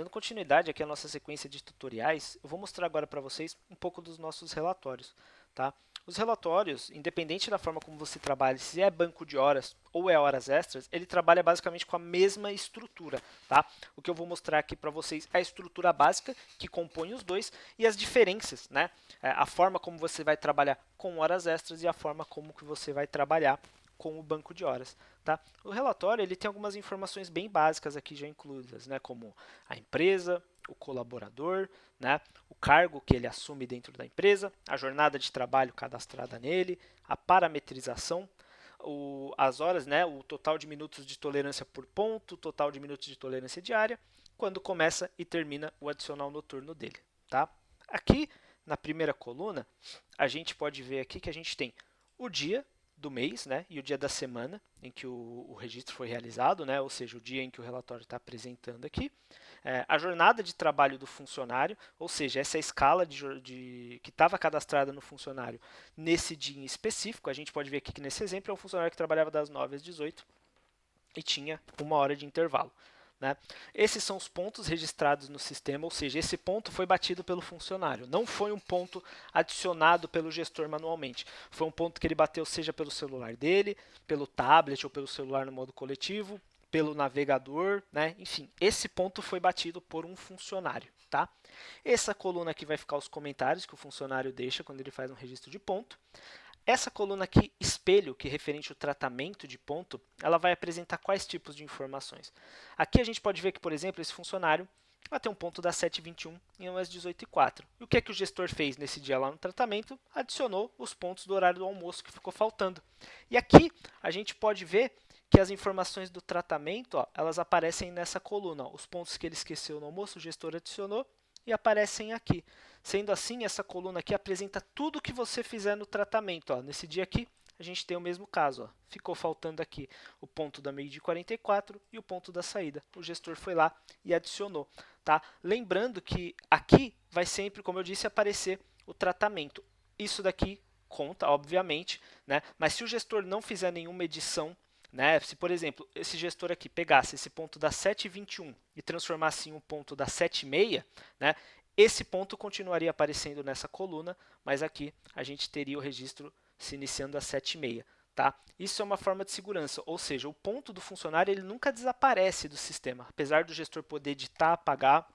Dando continuidade aqui à nossa sequência de tutoriais, eu vou mostrar agora para vocês um pouco dos nossos relatórios. Tá? Os relatórios, independente da forma como você trabalha, se é banco de horas ou é horas extras, ele trabalha basicamente com a mesma estrutura. Tá? O que eu vou mostrar aqui para vocês é a estrutura básica que compõe os dois e as diferenças, né? A forma como você vai trabalhar com horas extras e a forma como que você vai trabalhar com o banco de horas. Tá? O relatório ele tem algumas informações bem básicas aqui já incluídas, né? Como a empresa, o colaborador, né? O cargo que ele assume dentro da empresa, a jornada de trabalho cadastrada nele, a parametrização, as horas, né? O total de minutos de tolerância por ponto, o total de minutos de tolerância diária, quando começa e termina o adicional noturno dele. Tá? Aqui, na primeira coluna, a gente pode ver aqui que a gente tem o dia do mês, né, e o dia da semana em que o registro foi realizado, né, ou seja, o dia em que o relatório está apresentando aqui, a jornada de trabalho do funcionário, ou seja, essa escala que estava cadastrada no funcionário nesse dia em específico. A gente pode ver aqui que nesse exemplo é um funcionário que trabalhava das 9 às 18 e tinha 1 hora de intervalo. Né? Esses são os pontos registrados no sistema, ou seja, esse ponto foi batido pelo funcionário, não foi um ponto adicionado pelo gestor manualmente. Foi um ponto que ele bateu seja pelo celular dele, pelo tablet ou pelo celular no modo coletivo, pelo navegador, né? Enfim, esse ponto foi batido por um funcionário. Tá? Essa coluna aqui vai ficar os comentários que o funcionário deixa quando ele faz um registro de ponto. Essa coluna aqui, espelho, que é referente ao tratamento de ponto, ela vai apresentar quais tipos de informações. Aqui a gente pode ver que, por exemplo, esse funcionário vai ter um ponto das 7h21 e um às 18h04. E o que é que o gestor fez nesse dia lá no tratamento? Adicionou os pontos do horário do almoço que ficou faltando. E aqui a gente pode ver que as informações do tratamento, ó, elas aparecem nessa coluna. Ó. Os pontos que ele esqueceu no almoço, o gestor adicionou e aparecem aqui. Sendo assim, essa coluna aqui apresenta tudo o que você fizer no tratamento. Ó. Nesse dia aqui, a gente tem o mesmo caso. Ó. Ficou faltando aqui o ponto da meio-dia 44 e o ponto da saída. O gestor foi lá e adicionou. Tá? Lembrando que aqui vai sempre, como eu disse, aparecer o tratamento. Isso daqui conta, obviamente, né? Mas se o gestor não fizer nenhuma edição, né? Se, por exemplo, esse gestor aqui pegasse esse ponto da 7h21 e transformasse em um ponto da 7h30, né? Esse ponto continuaria aparecendo nessa coluna, mas aqui a gente teria o registro se iniciando às 7h30. Tá? Isso é uma forma de segurança, ou seja, o ponto do funcionário ele nunca desaparece do sistema, apesar do gestor poder editar, apagar,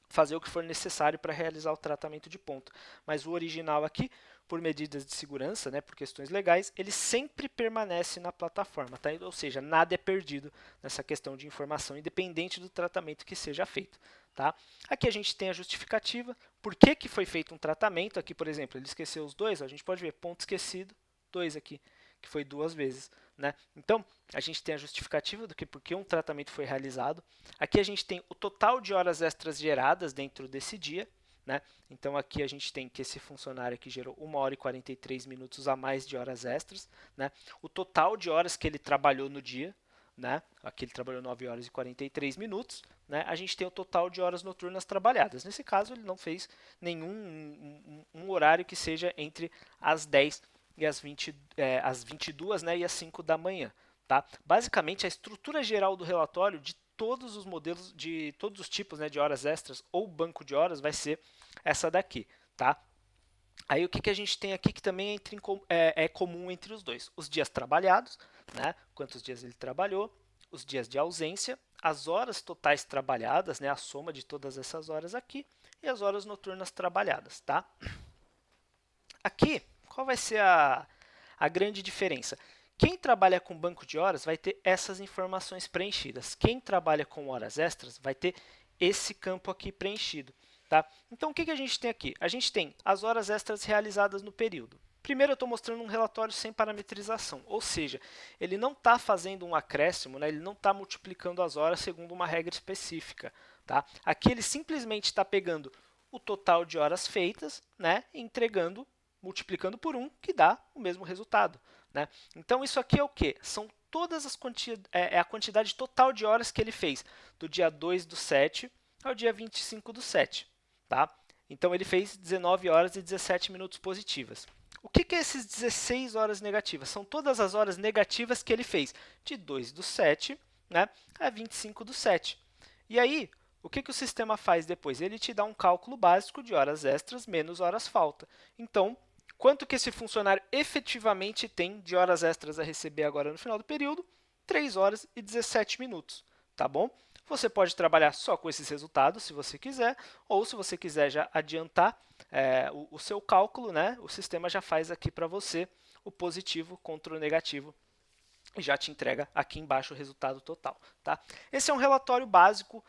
fazer o que for necessário para realizar o tratamento de ponto. Mas o original aqui, por medidas de segurança, né, por questões legais, ele sempre permanece na plataforma. Tá? Ou seja, nada é perdido nessa questão de informação, independente do tratamento que seja feito. Tá? Aqui a gente tem a justificativa, por que foi feito um tratamento. Aqui, por exemplo, ele esqueceu os dois, ó, a gente pode ver ponto esquecido, 2 aqui, que foi 2 vezes. Né? Então, a gente tem a justificativa do que porque um tratamento foi realizado. Aqui a gente tem o total de horas extras geradas dentro desse dia. Né? Então, aqui a gente tem que esse funcionário aqui gerou 1 hora e 43 minutos a mais de horas extras. Né? O total de horas que ele trabalhou no dia, né? Aqui ele trabalhou 9 horas e 43 minutos. Né? A gente tem o total de horas noturnas trabalhadas. Nesse caso, ele não fez nenhum um horário que seja entre as 10 e as 22, né, e as 5 da manhã. Tá? Basicamente, a estrutura geral do relatório de todos os modelos, de todos os tipos, né, de horas extras ou banco de horas vai ser essa daqui. Tá? Aí o que a gente tem aqui que também é comum entre os dois? Os dias trabalhados, né, quantos dias ele trabalhou, os dias de ausência, as horas totais trabalhadas, né, a soma de todas essas horas aqui, e as horas noturnas trabalhadas. Tá? Aqui, qual vai ser a grande diferença? Quem trabalha com banco de horas vai ter essas informações preenchidas. Quem trabalha com horas extras vai ter esse campo aqui preenchido. Tá? Então, o que a gente tem aqui? A gente tem as horas extras realizadas no período. Primeiro, eu estou mostrando um relatório sem parametrização, ou seja, ele não está fazendo um acréscimo, né? Ele não está multiplicando as horas segundo uma regra específica. Tá? Aqui ele simplesmente está pegando o total de horas feitas, né? E entregando, multiplicando por 1, que dá o mesmo resultado. Né? Então, isso aqui é o que? São todas as a quantidade total de horas que ele fez, do dia 2/7 ao dia 25/7. Tá? Então, ele fez 19 horas e 17 minutos positivas. O que é esses 16 horas negativas? São todas as horas negativas que ele fez, de 2/7, né, a 25/7. E aí, o que o sistema faz depois? Ele te dá um cálculo básico de horas extras menos horas falta. Então, quanto que esse funcionário efetivamente tem de horas extras a receber agora no final do período? 3 horas e 17 minutos, tá bom? Você pode trabalhar só com esses resultados, se você quiser, ou se você quiser já adiantar o seu cálculo, né? O sistema já faz aqui para você o positivo contra o negativo e já te entrega aqui embaixo o resultado total. Tá? Esse é um relatório básico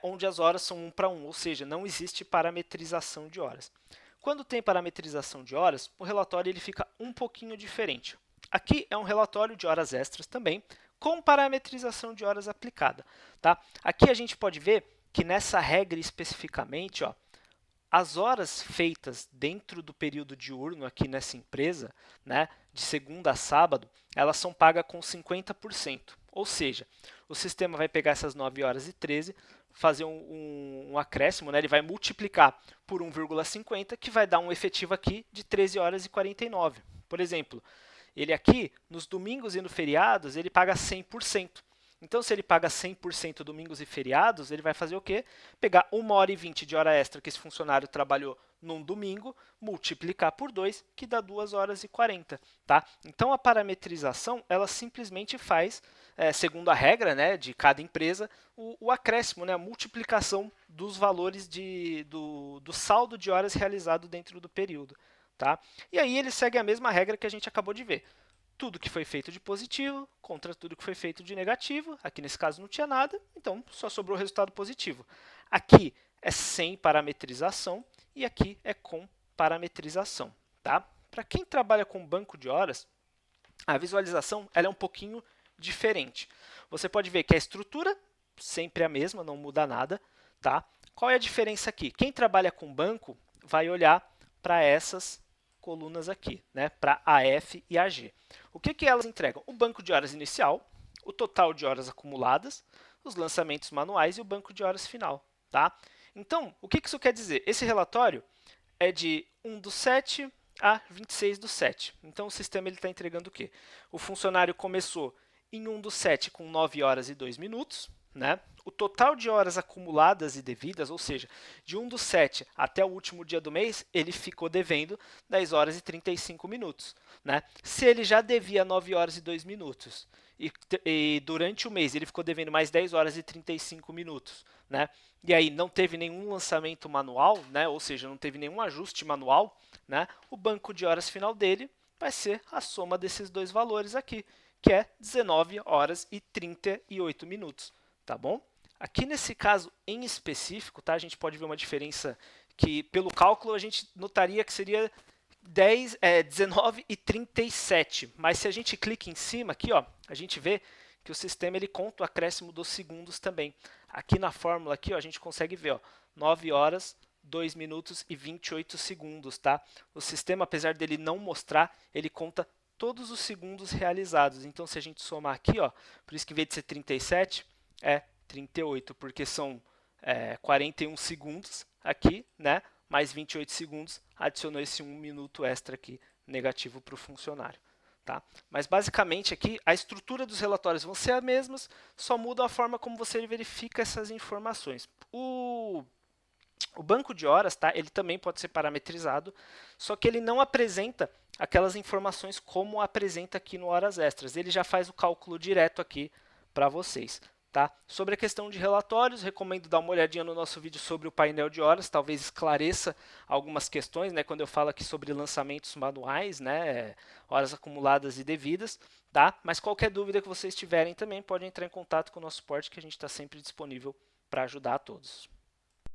onde as horas são 1 para 1, ou seja, não existe parametrização de horas. Quando tem parametrização de horas, o relatório ele fica um pouquinho diferente. Aqui é um relatório de horas extras também, com parametrização de horas aplicada. Tá? Aqui a gente pode ver que nessa regra especificamente, ó, as horas feitas dentro do período diurno aqui nessa empresa, né, de segunda a sábado, elas são pagas com 50%. Ou seja, o sistema vai pegar essas 9 horas e 13, fazer um acréscimo, né, ele vai multiplicar por 1,50, que vai dar um efetivo aqui de 13 horas e 49. Por exemplo, ele aqui, nos domingos e no feriados, ele paga 100%. Então, se ele paga 100% domingos e feriados, ele vai fazer o quê? Pegar 1 hora e 20 de hora extra que esse funcionário trabalhou num domingo, multiplicar por 2, que dá 2 horas e 40. Tá? Então, a parametrização, ela simplesmente faz, segundo a regra, né, de cada empresa, o acréscimo, né, a multiplicação dos valores do saldo de horas realizado dentro do período. Tá? E aí ele segue a mesma regra que a gente acabou de ver. Tudo que foi feito de positivo contra tudo que foi feito de negativo. Aqui nesse caso não tinha nada, então só sobrou o resultado positivo. Aqui é sem parametrização e aqui é com parametrização. Tá? Para quem trabalha com banco de horas, a visualização ela é um pouquinho diferente. Você pode ver que a estrutura sempre é a mesma, não muda nada. Tá? Qual é a diferença aqui? Quem trabalha com banco vai olhar para essas colunas aqui, né, para AF e AG. O que elas entregam? O banco de horas inicial, o total de horas acumuladas, os lançamentos manuais e o banco de horas final. Tá? Então, o que isso quer dizer? Esse relatório é de 1/7 a 26/7. Então, o sistema está entregando o quê? O funcionário começou em 1/7 com 9 horas e 2 minutos, né? O total de horas acumuladas e devidas, ou seja, de 1/7 até o último dia do mês, ele ficou devendo 10 horas e 35 minutos. Né? Se ele já devia 9 horas e 2 minutos e durante o mês ele ficou devendo mais 10 horas e 35 minutos, né? E aí não teve nenhum lançamento manual, né? Ou seja, não teve nenhum ajuste manual, né? O banco de horas final dele vai ser a soma desses dois valores aqui, que é 19 horas e 38 minutos. Tá bom? Aqui nesse caso em específico, tá, a gente pode ver uma diferença que, pelo cálculo, a gente notaria que seria 19 e 37. Mas se a gente clica em cima aqui, ó, a gente vê que o sistema ele conta o acréscimo dos segundos também. Aqui na fórmula aqui, ó, a gente consegue ver, ó, 9 horas, 2 minutos e 28 segundos. Tá? O sistema, apesar dele não mostrar, ele conta todos os segundos realizados. Então, se a gente somar aqui, ó, por isso que em vez de ser 37, é 38, porque são 41 segundos aqui, né? Mais 28 segundos, adicionou esse 1 minuto extra aqui, negativo para o funcionário. Tá? Mas basicamente aqui, a estrutura dos relatórios vão ser as mesmas, só muda a forma como você verifica essas informações. O banco de horas, tá? Ele também pode ser parametrizado, só que ele não apresenta aquelas informações como apresenta aqui no Horas Extras. Ele já faz o cálculo direto aqui para vocês. Tá? Sobre a questão de relatórios, recomendo dar uma olhadinha no nosso vídeo sobre o painel de horas, talvez esclareça algumas questões, né, quando eu falo aqui sobre lançamentos manuais, né, horas acumuladas e devidas. Tá? Mas qualquer dúvida que vocês tiverem também, pode entrar em contato com o nosso suporte, que a gente está sempre disponível para ajudar a todos.